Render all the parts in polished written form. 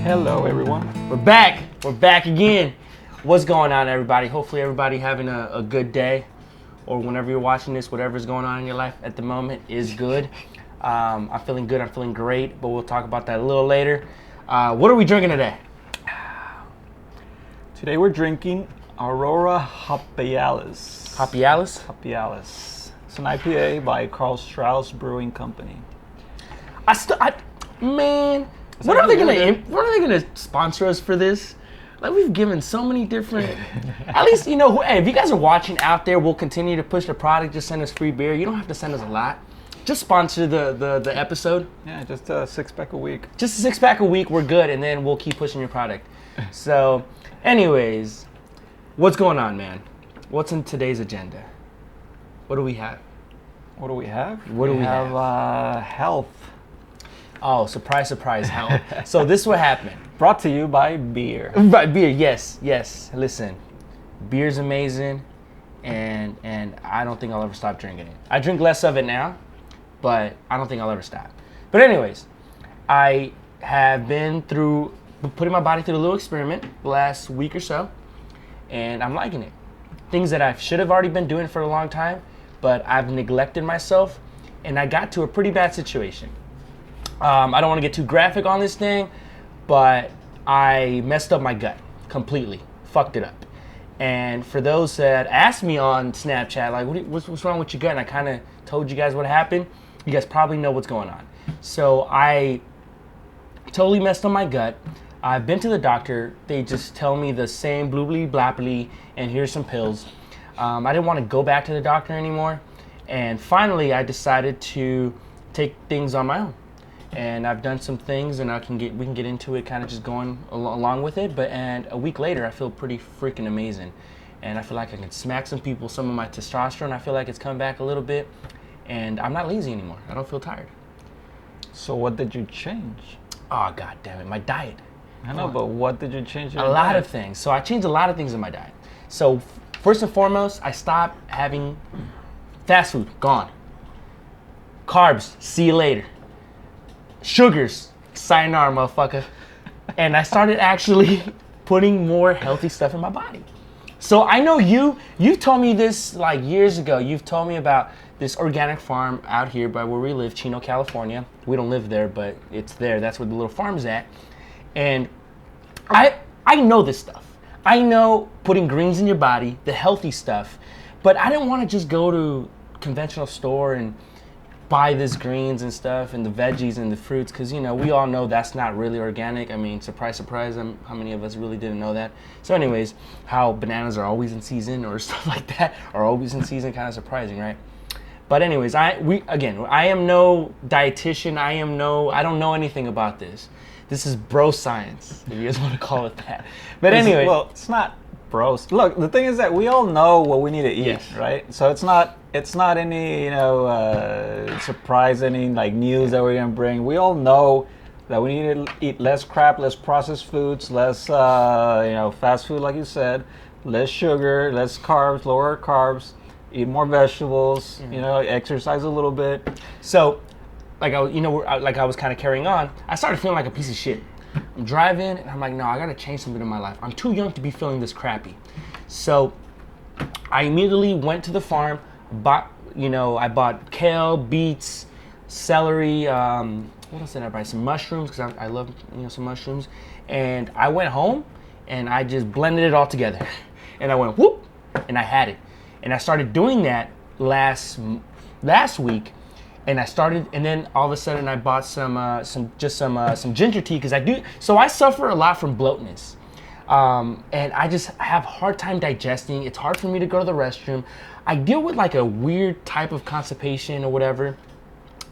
Hello, everyone. We're back. We're back again. What's going on, everybody? Hopefully, everybody having a good day, or whenever you're watching this, whatever's going on in your life at the moment is good. I'm feeling good. I'm feeling great, but we'll talk about that a little later. What are we drinking today? Today we're drinking Aurora Hopialis. Hopialis? Hopialis. It's an IPA by Carl Strauss Brewing Company. Man, when are they gonna sponsor us for this? Like, we've given so many different. At least, hey, if you guys are watching out there, we'll continue to push the product. Just send us free beer. You don't have to send us a lot. Just sponsor the episode. Yeah, just a 6-pack a week. Just a 6-pack a week, we're good, and then we'll keep pushing your product. So, anyways, what's going on, man? What's in today's agenda? What do we have? What do we have? We have health. Oh, surprise, surprise, health. So this is what happened. Brought to you by beer. By beer, yes. Listen, beer's amazing, and I don't think I'll ever stop drinking it. I drink less of it now, but I don't think I'll ever stop. But anyways, I have been putting my body through a little experiment the last week or so, and I'm liking it. Things that I should have already been doing for a long time, but I've neglected myself, and I got to a pretty bad situation. I don't want to get too graphic on this thing, but I messed up my gut completely, fucked it up. And for those that asked me on Snapchat, like, what's wrong with your gut? And I kind of told you guys what happened. You guys probably know what's going on. So I totally messed up my gut. I've been to the doctor. They just tell me the same bloobly blapply, and here's some pills. I didn't want to go back to the doctor anymore. And finally, I decided to take things on my own. And I've done some things, and we can get into it, kind of just going along with it. And a week later, I feel pretty freaking amazing, and I feel like I can smack some people. Some of my testosterone, I feel like it's come back a little bit, and I'm not lazy anymore. I don't feel tired. So what did you change? Oh, god damn it, my diet. I know, but what did you change? A lot of things. So I changed a lot of things in my diet. So first and foremost, I stopped having fast food. Gone. Carbs. See you later. Sugars, sayonara, motherfucker. And I started actually putting more healthy stuff in my body. So I know you've told me this like years ago. You've told me about this organic farm out here by where we live, Chino, California. We don't live there, but it's there. That's where the little farm's at. And I know this stuff. I know putting greens in your body, the healthy stuff, but I didn't want to just go to conventional store and buy this greens and stuff and the veggies and the fruits, because we all know that's not really organic. I mean, surprise, surprise, how many of us really didn't know that? So anyways, how bananas are always in season or stuff like that are always in season, kind of surprising, right? But anyways, I am no dietitian. I don't know anything about this. This is bro science, if you guys want to call it that. But anyway, well, it's not bros. Look, the thing is that we all know what we need to eat, yes, right? So it's not any surprise, any like news that we're gonna bring. We all know that we need to eat less crap, less processed foods, less fast food, like you said, less sugar, less carbs, lower carbs, eat more vegetables, exercise a little bit. So like I was kind of carrying on, I started feeling like a piece of shit. I'm driving, and I'm like, no, I gotta change something in my life. I'm too young to be feeling this crappy. So I immediately went to the farm, I bought kale, beets, celery, what else did I buy? Some mushrooms, because I love some mushrooms. And I went home, and I just blended it all together. And I went, whoop, and I had it. And I started doing that last week. And then all of a sudden I bought some ginger tea, because I suffer a lot from bloatness. And I just have a hard time digesting. It's hard for me to go to the restroom. I deal with like a weird type of constipation or whatever.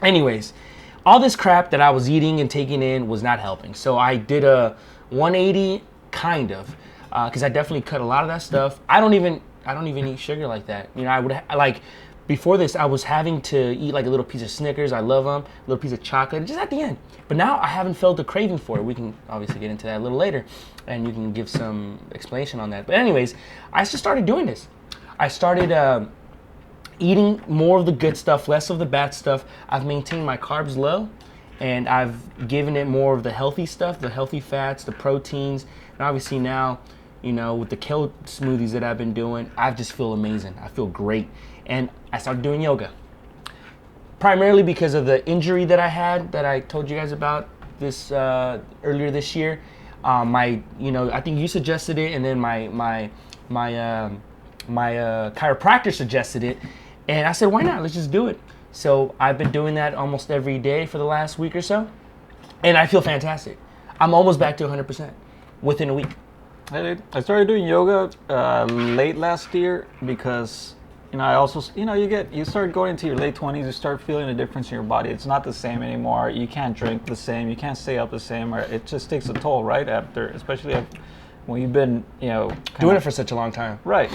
Anyways, all this crap that I was eating and taking in was not helping. So I did a 180 kind of, because I definitely cut a lot of that stuff. I don't even eat sugar like that. Before this, I was having to eat like a little piece of Snickers. I love them. A little piece of chocolate, just at the end. But now I haven't felt the craving for it. We can obviously get into that a little later, and you can give some explanation on that. But anyways, I just started doing this. I started eating more of the good stuff, less of the bad stuff. I've maintained my carbs low, and I've given it more of the healthy stuff, the healthy fats, the proteins, and obviously now, with the kale smoothies that I've been doing, I just feel amazing. I feel great. And I started doing yoga. Primarily because of the injury that I had that I told you guys about this earlier this year. I think you suggested it, and then my chiropractor suggested it, and I said, why not? Let's just do it. So I've been doing that almost every day for the last week or so, and I feel fantastic. I'm almost back to 100% within a week. I started doing yoga late last year because I also you start going into your late 20s, you start feeling a difference in your body. It's not the same anymore. You can't drink the same. You can't stay up the same. Or it just takes a toll, right? Especially when you've been doing it for such a long time, right?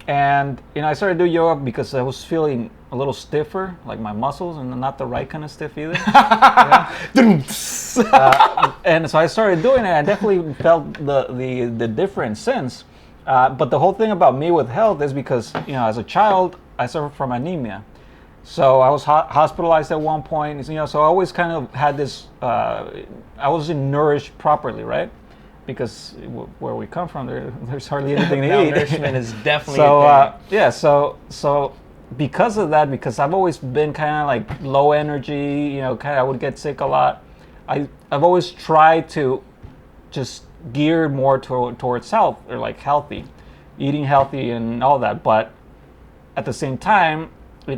And I started doing yoga because I was feeling a little stiffer, like my muscles, and not the right kind of stiff either. And so I started doing it. I definitely felt the difference since. But the whole thing about me with health is because as a child I suffered from anemia, so I was hospitalized at one point. So I always kind of had this. I wasn't nourished properly, right? Because where we come from, there's hardly anything to eat. Malnourishment is definitely a thing. So because of that, because I've always been kind of like low energy, I would get sick a lot. I've always tried to just gear more towards health, or like healthy, eating healthy and all that. But at the same time, we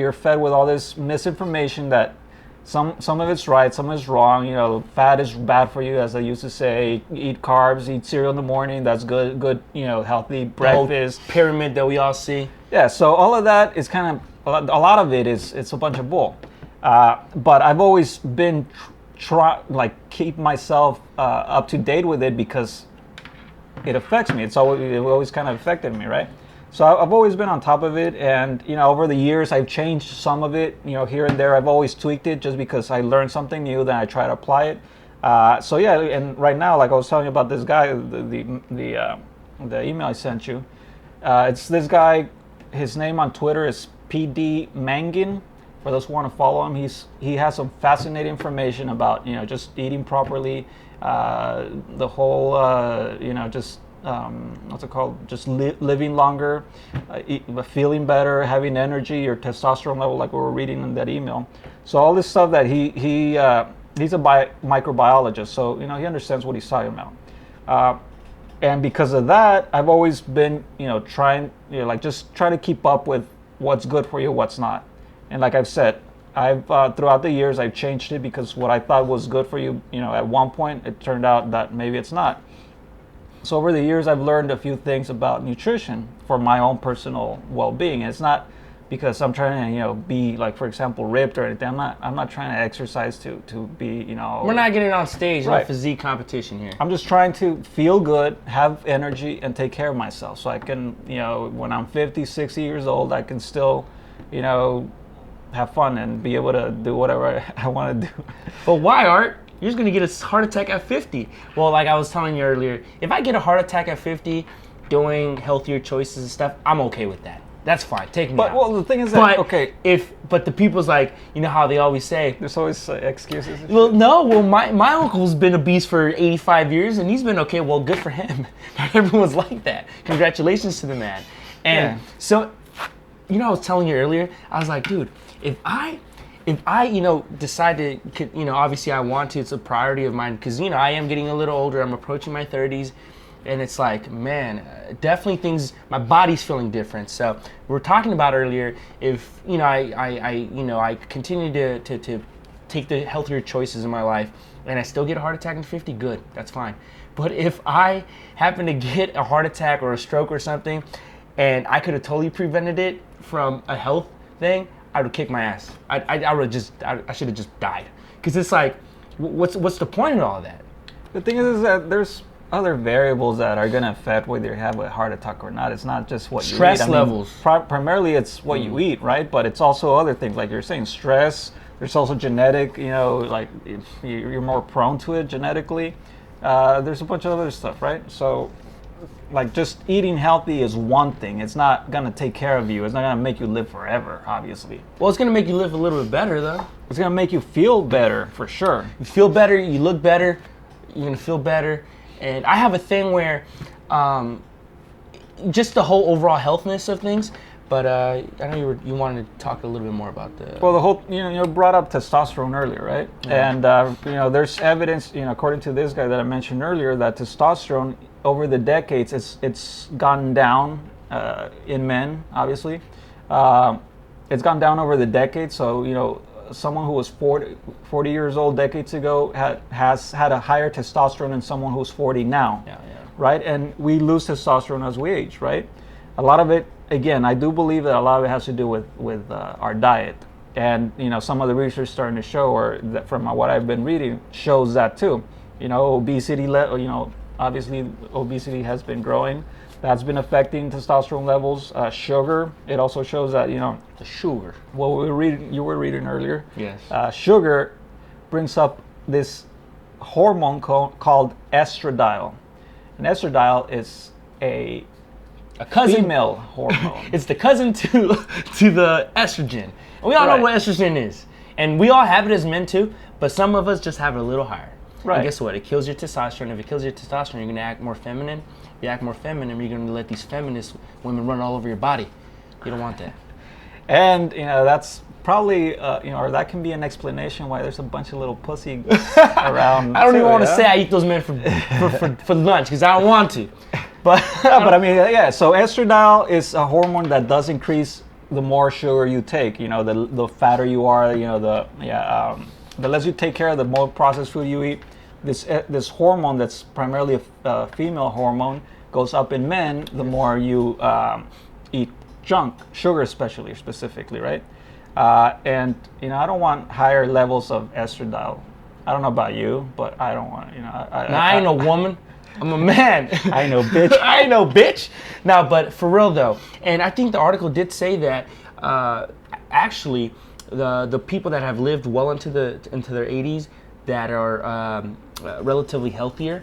are fed with all this misinformation that some of it's right, some is wrong. Fat is bad for you, as I used to say. Eat carbs, eat cereal in the morning. That's good. Healthy breakfast. The pyramid that we all see. Yeah. So all of that is kind of a lot of it is it's a bunch of bull. But I've always been keep myself up to date with it because it affects me. It always kind of affected me, right? So I've always been on top of it, and over the years I've changed some of it, here and there. I've always tweaked it just because I learned something new, then I try to apply it. So yeah, and right now, like I was telling you about this guy, the email I sent you. It's this guy. His name on Twitter is PD Mangin. For those who want to follow him, he has some fascinating information about just eating properly, the whole what's it called? Just living longer, feeling better, having energy, your testosterone level, like we were reading in that email. So all this stuff that he's a microbiologist, so he understands what he's talking about. And because of that, I've always been trying just try to keep up with what's good for you, what's not. And like I've said, I've throughout the years I've changed it because what I thought was good for you, at one point it turned out that maybe it's not. So over the years I've learned a few things about nutrition for my own personal well-being. It's not because I'm trying to be like, for example, ripped or anything. I'm not trying to exercise to be We're not getting on stage in right. a physique competition here. I'm just trying to feel good, have energy, and take care of myself, so I can when I'm 50, 60 years old, I can still have fun and be able to do whatever I want to do. But why, Art? You're just going to get a heart attack at 50. Well, like I was telling you earlier, if I get a heart attack at 50 doing healthier choices and stuff, I'm okay with that. That's fine. Take me out. Well, the thing is that, okay. But the people's like, how they always say. There's always excuses. Well, no. Well, my uncle's been obese for 85 years and he's been okay. Well, good for him. Not everyone's like that. Congratulations to the man. And so, I was telling you earlier, I was like, dude, if I decide to, obviously I want to, it's a priority of mine because, I am getting a little older. I'm approaching my 30s. And it's like, man, definitely my body's feeling different. So we were talking about earlier, if, I continue to take the healthier choices in my life and I still get a heart attack in 50, good, that's fine. But if I happen to get a heart attack or a stroke or something, and I could have totally prevented it from a health thing, I would kick my ass. I should have just died. Because it's like, what's the point of all of that? The thing is that there's other variables that are going to affect whether you have a heart attack or not. It's not just what you eat. Stress levels. Primarily it's what you eat, right? But it's also other things, like you're saying, stress. There's also genetic, like if you're more prone to it genetically. There's a bunch of other stuff, right? So like just eating healthy is one thing. It's not gonna take care of you. It's not gonna make you live forever, obviously. Well, it's gonna make you live a little bit better, though. It's gonna make you feel better for sure. You feel better. You look better. You're gonna feel better. And I have a thing where, just the whole overall healthness of things. But I know you wanted to talk a little bit more about the. Well, the whole you brought up testosterone earlier, right? Yeah. And there's evidence, according to this guy that I mentioned earlier, that testosterone over the decades it's gone down in men. Obviously, it's gone down over the decades. So someone who was 40 years old decades ago has had a higher testosterone than someone who's 40 now. Yeah. Right? And we lose testosterone as we age, right? A lot of it, again, I do believe that a lot of it has to do with our diet. And, some of the research starting to show, or that from what I've been reading, shows that too. Obesity, obviously obesity has been growing. That's been affecting testosterone levels. Sugar, it also shows that, The sugar. what you were reading earlier. Yes. Sugar brings up this hormone called estradiol. And estradiol is a cousin. female hormone. It's the cousin to the estrogen. And we all know Right. what estrogen is. And we all have it as men too, but some of us just have it a little higher. Right. And guess what? It kills your testosterone. If it kills your testosterone, you're gonna act more feminine. If you act more feminine, you're gonna let these feminist women run all over your body. You don't want that. And that's probably or that can be an explanation why there's a bunch of little pussy around. I don't even want to yeah? say I eat those men for lunch because I don't want to. But No, but I mean, yeah. So estradiol is a hormone that does increase the more sugar you take. The fatter you are. The less you take care of, the more processed food you eat. This hormone that's primarily a female hormone goes up in men the more you eat junk, sugar specifically, right? And I don't want higher levels of estradiol. I don't know about you, but I don't want. I ain't no woman. I'm a man. I know, bitch. I know, bitch. Now, but for real though, and I think the article did say that actually the people that have lived well into their 80s that are relatively healthier,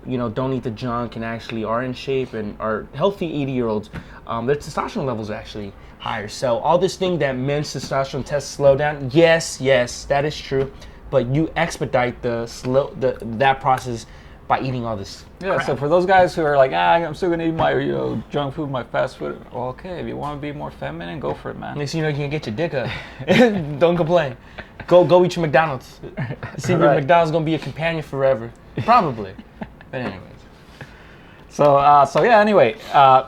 don't eat the junk and actually are in shape and are healthy 80-year-olds, their testosterone levels are actually higher. So all this thing that men's testosterone tests slow down, yes, that is true, but you expedite that process by eating all this crap. So for those guys who are like, I'm still gonna eat my junk food, my fast food. Well, okay, if you want to be more feminine, go for it, man. Next thing you know, you can get your dick up. Don't complain. Go eat your McDonald's. See if your McDonald's gonna be a companion forever. Probably. But anyways. So anyway, a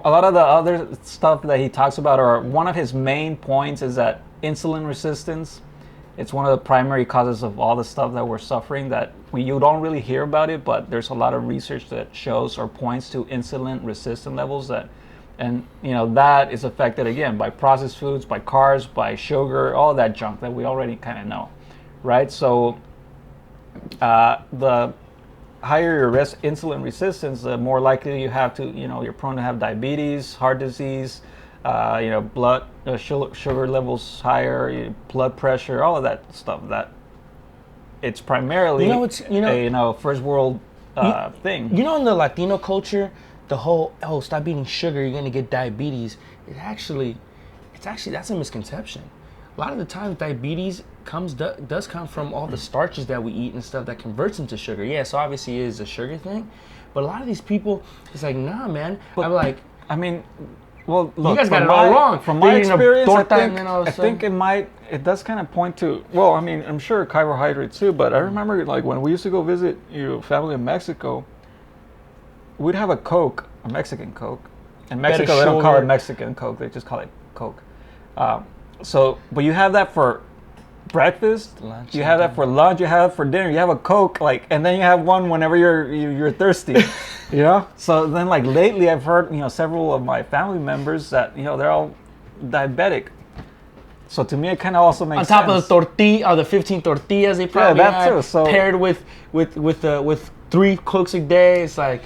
lot of the other stuff that he talks about, or one of his main points, is that insulin resistance. It's one of the primary causes of all the stuff that we're suffering that you don't really hear about it, but there's a lot of research that shows or points to insulin resistant levels that is affected again by processed foods, by carbs, by sugar, all that junk that we already kind of know, right? So the higher your insulin resistance, the more likely you have to, you're prone to have diabetes, heart disease, blood sugar levels higher, blood pressure, all of that stuff. That it's primarily a first world thing. In the Latino culture, the whole stop eating sugar, you're gonna get diabetes. It's actually that's a misconception. A lot of the time, diabetes does come from all the starches that we eat and stuff that converts into sugar. Yeah, so obviously it is a sugar thing, but a lot of these people, it's like, nah, man. But, I'm like, well, look, you guys got it all wrong. From my experience, I think think it does kind of point to, well, I mean, I'm sure carbohydrates too, but I remember like when we used to go visit family in Mexico, we'd have a Coke, a Mexican Coke. In Mexico, they don't call it Mexican Coke, they just call it Coke. But you have that for breakfast, lunch, you have that for lunch, you have it for dinner, you have a Coke, and then you have one whenever you're thirsty. So then lately I've heard several of my family members that they're all diabetic. So to me it kind of also makes sense. On top of the tortilla, or the 15 tortillas they probably that too. So paired with 3 Cokes a day, it's like.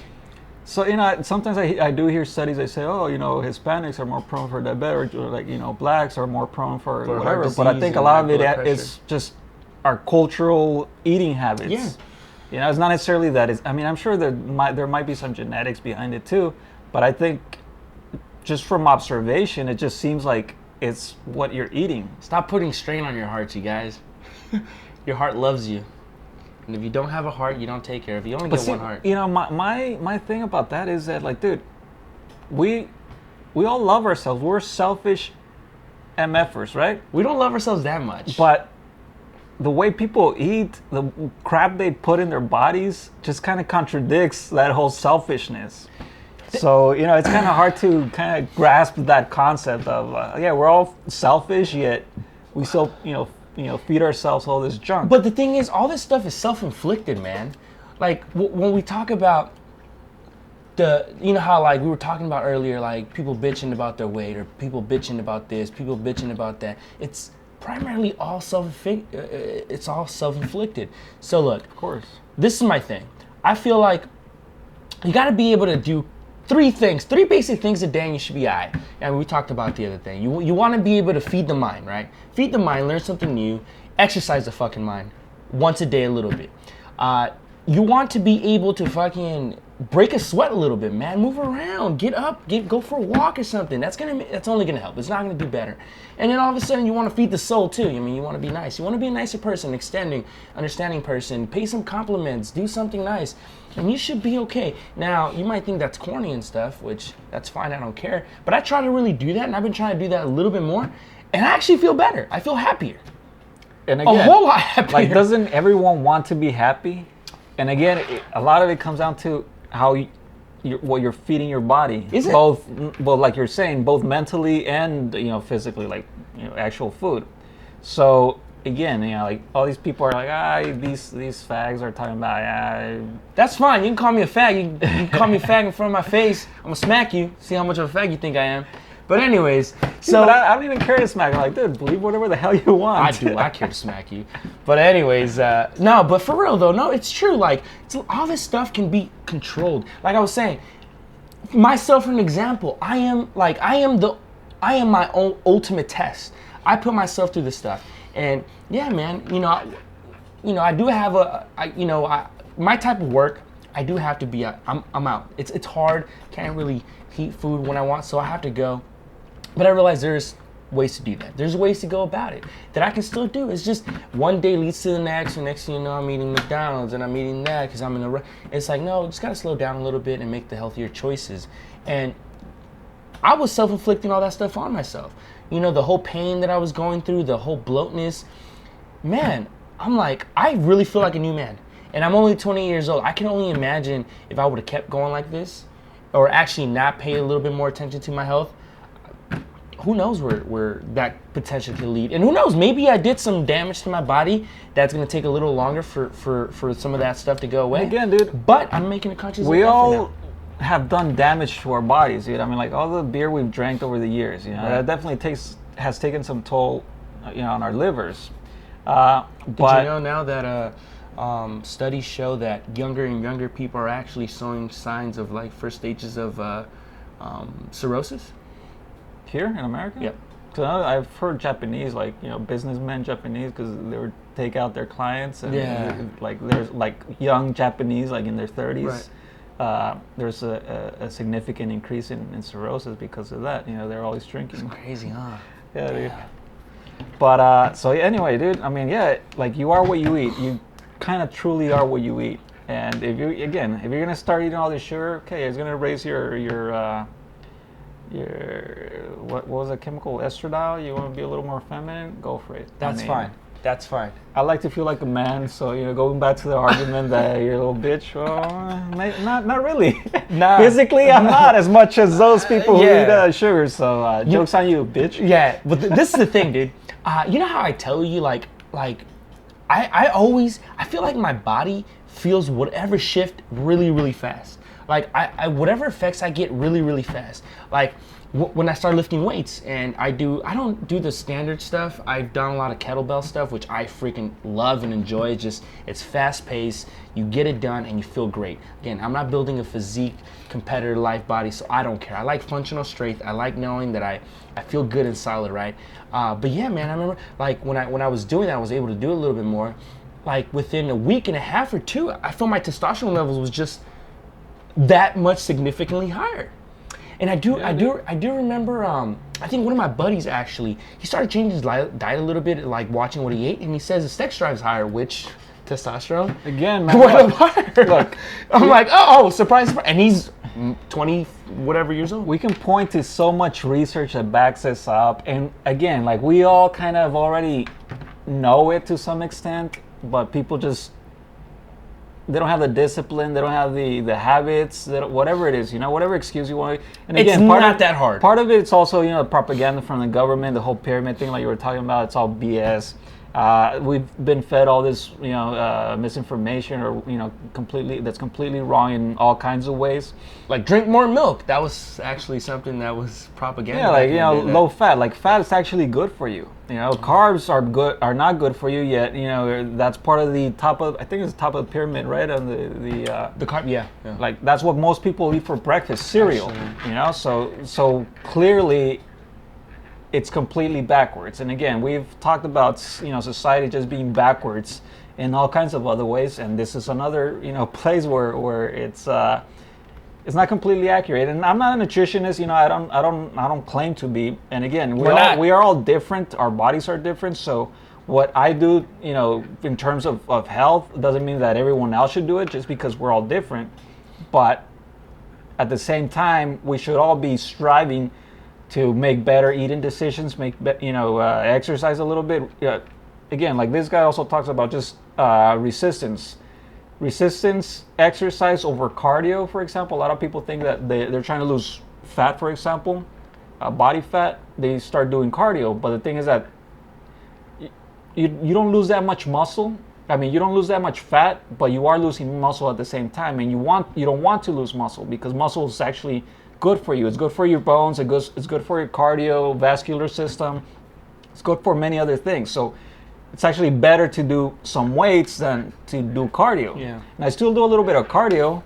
So sometimes I do hear studies. They say, Hispanics are more prone for diabetes, or blacks are more prone for whatever. But I think a lot of it is just our cultural eating habits. Yeah. You know, it's not necessarily that. I mean, I'm sure there might be some genetics behind it too, but I think just from observation, it just seems like it's what you're eating. Stop putting strain on your heart, you guys. Your heart loves you. And if you don't have a heart, you don't take care of it. You only get one heart. You know, my thing about that is that, like, dude, we all love ourselves. We're selfish MFers, right? We don't love ourselves that much. But the way people eat, the crap they put in their bodies, just kind of contradicts that whole selfishness. So, you know, it's kind of hard to kind of grasp that concept of, yeah, we're all selfish, yet we still, feed ourselves all this junk. But the thing is, all this stuff is self-inflicted, man. Like, when we talk about you know how, like, we were talking about earlier, like, people bitching about their weight, or people bitching about this, people bitching about that. It's primarily all self-inflicted. So, look. Of course. This is my thing. I feel like you got to be able to do three basic things a day, and you should be all right. And we talked about the other thing. You want to be able to feed the mind, right? Feed the mind, learn something new, exercise the fucking mind once a day a little bit. You want to be able to fucking break a sweat a little bit, man. Move around, get up, go for a walk or something. That's only gonna help. It's not gonna do better. And then all of a sudden, you want to feed the soul too. I mean, you want to be nice. You want to be a nicer person, understanding person. Pay some compliments. Do something nice, and you should be okay. Now, you might think that's corny and stuff, which that's fine. I don't care. But I try to really do that, and I've been trying to do that a little bit more, and I actually feel better. I feel happier. And again, a whole lot happier. Like, doesn't everyone want to be happy? And again, a lot of it comes down to how what you're feeding your body. Is it? Both, well, like you're saying, both mentally and physically, like actual food. So again, like all these people are like, these fags are talking about, That's fine. You can call me a fag. You can call me a fag in front of my face. I'm gonna smack you. See how much of a fag you think I am. But anyways, so but I don't even care to smack. I'm like, dude, believe whatever the hell you want. I do. I care to smack you. But anyways, no. But for real though, no, it's true. Like, all this stuff can be controlled. Like I was saying, myself for an example, I am my own ultimate test. I put myself through this stuff, and yeah, man, I do have my type of work. I do have to be out. I'm out. It's hard. Can't really heat food when I want, so I have to go. But I realize there's ways to do that. There's ways to go about it that I can still do. It's just one day leads to the next, and next thing you know, I'm eating McDonald's and I'm eating that because I'm in a. It's like, no, just gotta slow down a little bit and make the healthier choices. And I was self-inflicting all that stuff on myself. The whole pain that I was going through, the whole bloatness. Man, I'm like, I really feel like a new man. And I'm only 20 years old. I can only imagine if I would have kept going like this, or actually not pay a little bit more attention to my health. Who knows where that potential could lead. And who knows, maybe I did some damage to my body that's going to take a little longer for some of that stuff to go away. Again, dude. But I'm making a conscious effort We all now. have done damage to our bodies, dude. I mean, like all the beer we've drank over the years, Right. that definitely has taken some toll, on our livers. Did But you know now that studies show that younger and younger people are actually showing signs of like first stages of cirrhosis? here in America? Yep. So I've heard Japanese, like, businessmen Japanese, because they would take out their clients, and like there's like young Japanese, like in their 30s. Right. There's a significant increase in cirrhosis because of that. They're always drinking. Crazy, huh? Yeah, dude. But so anyway, dude. I mean, yeah, like you are what you eat. You kind of truly are what you eat. And if you're gonna start eating all this sugar, okay, it's gonna raise your what was the chemical, estradiol? You want to be a little more feminine? Go for it. That's fine. That's fine. I like to feel like a man, so going back to the argument that you're a little bitch. Well, not really. Nah. Physically, I'm not as much as those people who Yeah. eat sugar. So jokes on you, bitch. Yeah, but this is the thing, dude. You know how I tell you, like I feel like my body feels whatever shift really, really fast. Like I whatever effects I get really, really fast. Like when I start lifting weights, and I don't do the standard stuff. I've done a lot of kettlebell stuff, which I freaking love and enjoy. It's fast paced. You get it done and you feel great. Again, I'm not building a physique competitor life body, so I don't care. I like functional strength. I like knowing that I feel good and solid, right? But yeah, man, I remember like when I was doing that, I was able to do a little bit more. like within a week and a half or two, I felt my testosterone levels was just that much significantly higher. And I do remember. I think one of my buddies actually, he started changing his diet a little bit, like watching what he ate, and he says his sex drive's higher, which testosterone again, man. Look, I'm like, oh, surprise, surprise, and he's 20 whatever years old. We can point to so much research that backs this up, and again, like we all kind of already know it to some extent, but people just they don't have the discipline, they don't have the habits, whatever it is, whatever excuse you want. And again, it's not that hard. Part of it's also, propaganda from the government, the whole pyramid thing like you were talking about, it's all BS. We've been fed all this, misinformation or, that's completely wrong in all kinds of ways. Like drink more milk. That was actually something that was propaganda. Yeah, like, low fat. Like fat is actually good for you. Carbs are not good for you yet. That's part of the top of, I think it's the top of the pyramid, right? On the carb, yeah. Like that's what most people eat for breakfast, cereal. Actually. So clearly it's completely backwards. And again, we've talked about society just being backwards in all kinds of other ways, and this is another place where it's not completely accurate. And I'm not a nutritionist, I don't claim to be. And again, we are all different. Our bodies are different. So what I do, in terms of health, doesn't mean that everyone else should do it just because we're all different. But at the same time, we should all be striving to make better eating decisions, exercise a little bit. Again, like this guy also talks about just resistance exercise over cardio, for example. A lot of people think that they're trying to lose fat, for example, body fat. They start doing cardio, but the thing is that you don't lose that much muscle. I mean, you don't lose that much fat, but you are losing muscle at the same time, and you don't want to lose muscle because muscle is actually good for you. It's good for your bones. It's good for your cardiovascular system. It's good for many other things. So it's actually better to do some weights than to do cardio. Yeah. And I still do a little bit of cardio,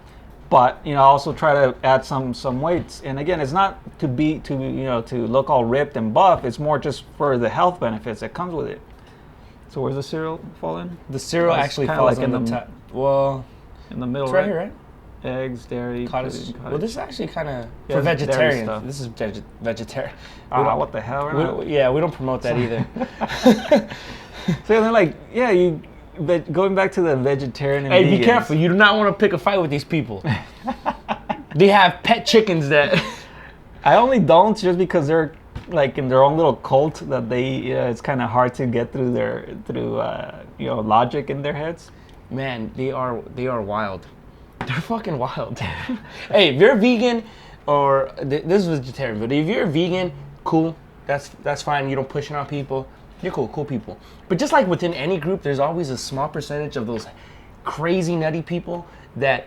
but I also try to add some weights. And again, it's not to look all ripped and buff. It's more just for the health benefits that comes with it. So where's the cereal fall in? The cereal actually falls like in the top. Well, in the middle, it's right here, right? Eggs, dairy, cottage. Well, this is actually kind of for vegetarians. This is vegetarian. What the hell? We don't promote that either. So they're like, going back to the vegetarian and hey, vegans. Be careful. You do not want to pick a fight with these people. They have pet chickens that... I only don't just because they're like in their own little cult that they, it's kind of hard to get through logic in their heads. Man, they are wild. They're fucking wild. Hey, if you're a vegan or this is vegetarian, but if you're a vegan, cool. That's fine. You don't push it on people. You're cool people. But just like within any group, there's always a small percentage of those crazy nutty people that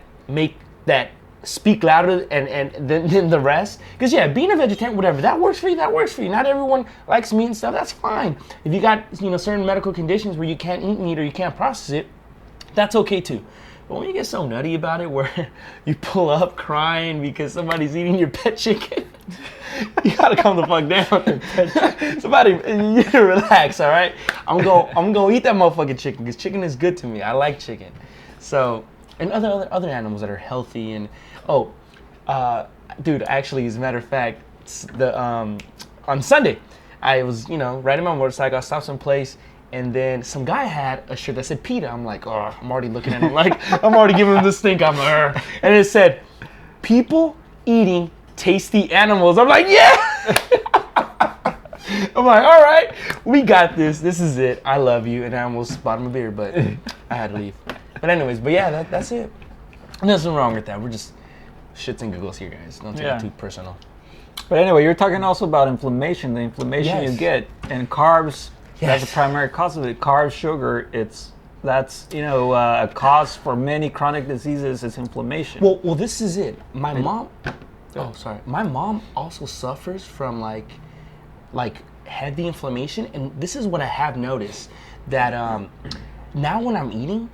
speak louder than the rest. Because being a vegetarian, whatever, that works for you. Not everyone likes meat and stuff. That's fine. If you got certain medical conditions where you can't eat meat or you can't process it, that's okay too. But when you get so nutty about it where you pull up crying because somebody's eating your pet chicken, you gotta calm the fuck down. Somebody, you relax, all right? I'm gonna eat that motherfucking chicken because chicken is good to me. I like chicken. So, and other animals that are healthy and dude, actually, as a matter of fact, on Sunday, I was riding my motorcycle. I stopped someplace. And then some guy had a shirt that said PETA. I'm like, oh, I'm already looking at him like, I'm already giving him the stink. I'm like, and it said, people eating tasty animals. I'm like, yeah. I'm like, all right, we got this. This is it. I love you. And I almost bought him a beer, but I had to leave. But anyways, that's it. Nothing wrong with that. We're just shits and giggles here, guys. Don't take it too personal. But anyway, you're talking also about inflammation. The inflammation you get, and carbs. That's the primary cause of it. Carbs, sugar. That's a cause for many chronic diseases. Is inflammation. Well, this is it. My mom. Oh, sorry. My mom also suffers from like heavy inflammation, and this is what I have noticed that now when I'm eating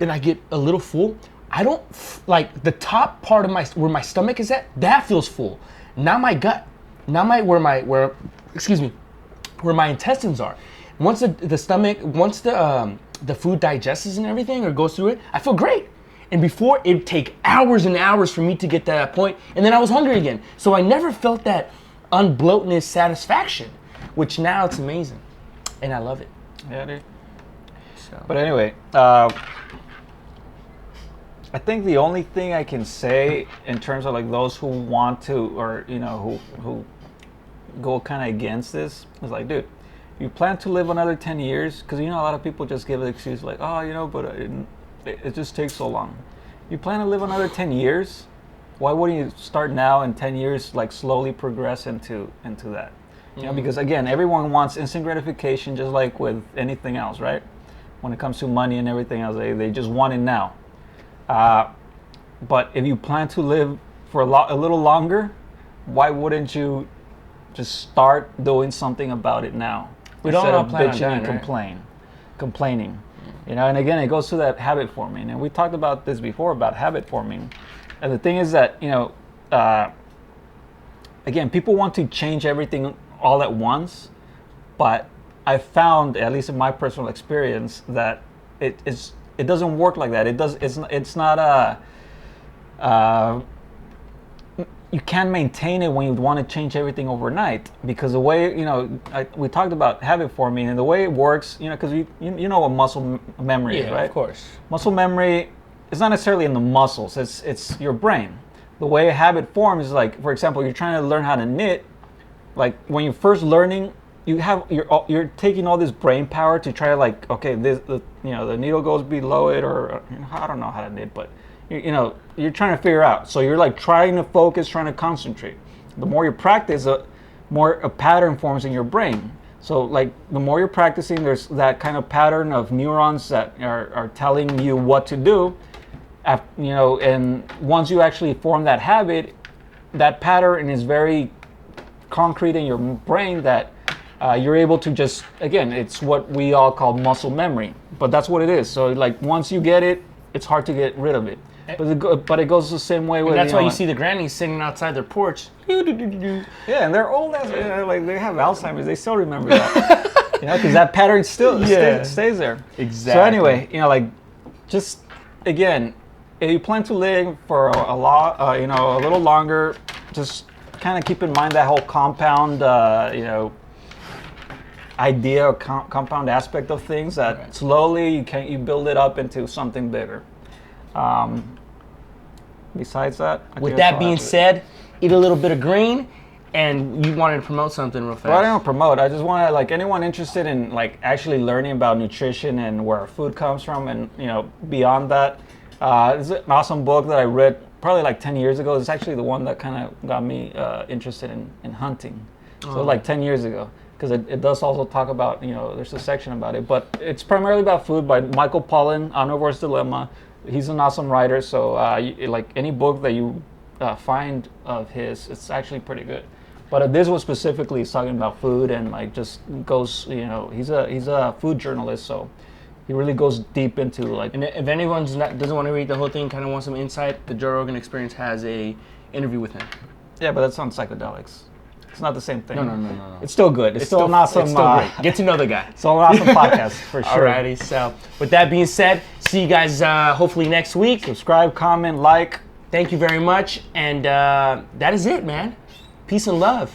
and I get a little full, I don't like the top part of where my stomach is at. That feels full. Not my gut. Not where my intestines are. once the stomach, once the food digests and everything or goes through it, I feel great. And before, it'd take hours and hours for me to get to that point, and then I was hungry again. So I never felt that unbloatness satisfaction, which now it's amazing, and I love it. Yeah, dude. So. But anyway, I think the only thing I can say in terms of like those who want to, or you know, who go kind of against this, is like, dude, you plan to live another 10 years? Because you know a lot of people just give an excuse like, oh, you know, but it just takes so long. You plan to live another 10 years? Why wouldn't you start now and 10 years like slowly progress into that? You know, because again, everyone wants instant gratification, just like with anything else, right? When it comes to money and everything else, they just want it now. But if you plan to live for a little longer, why wouldn't you just start doing something about it now? We don't all plan on bitching dying, and complaining. You know, and again, it goes to that habit forming, and we talked about this before about habit forming. And the thing is that, you know, again, people want to change everything all at once, but I found, at least in my personal experience, that it doesn't work like that. It's not you can't maintain it when you want to change everything overnight, because the way, you know, we talked about habit forming, and the way it works, you know, because you know what muscle memory is, right? Of course. Muscle memory is not necessarily in the muscles, it's your brain. The way a habit forms is like, for example, you're trying to learn how to knit. Like when you're first learning, you're taking all this brain power to try to like, okay, the needle goes below it, or you know, I don't know how to knit, but you know, you're trying to figure out. So you're like trying to focus, trying to concentrate. The more you practice, the more a pattern forms in your brain. So like the more you're practicing, there's that kind of pattern of neurons that are telling you what to do. You know, and once you actually form that habit, that pattern is very concrete in your brain that you're able to just, again, it's what we all call muscle memory, but that's what it is. So like once you get it, it's hard to get rid of it. But it goes the same way with. And that's why you see the grannies sitting outside their porch. Yeah, and they're old as, you know, like they have Alzheimer's. They still remember that, you know, because that pattern still stays there. Exactly. So anyway, you know, like just again, if you plan to live for a little longer, just kind of keep in mind that whole compound, you know, idea or compound aspect of things. That slowly you build it up into something bigger. Besides that, with that being said, eat a little bit of green, and you wanted to promote something real fast. Well, I don't promote. I just want to, like, anyone interested in like actually learning about nutrition and where our food comes from, and you know, beyond that, this is an awesome book that I read probably like 10 years ago. It's actually the one that kind of got me interested in hunting. So like 10 years ago, because it does also talk about, you know, there's a section about it, but it's primarily about food by Michael Pollan, Omnivore's Dilemma. He's an awesome writer, so like any book that you find of his, it's actually pretty good. But this one specifically is talking about food, and like just goes, you know, he's a food journalist, so he really goes deep into like. And if anyone doesn't want to read the whole thing, kind of wants some insight, the Joe Rogan Experience has a interview with him. Yeah, but that's on psychedelics. It's not the same thing. No. It's still good. It's still an awesome. It's still great. Get to know the guy. It's an awesome podcast for sure. Alrighty. So with that being said, see you guys hopefully next week. Subscribe, comment, like. Thank you very much, and that is it, man. Peace and love.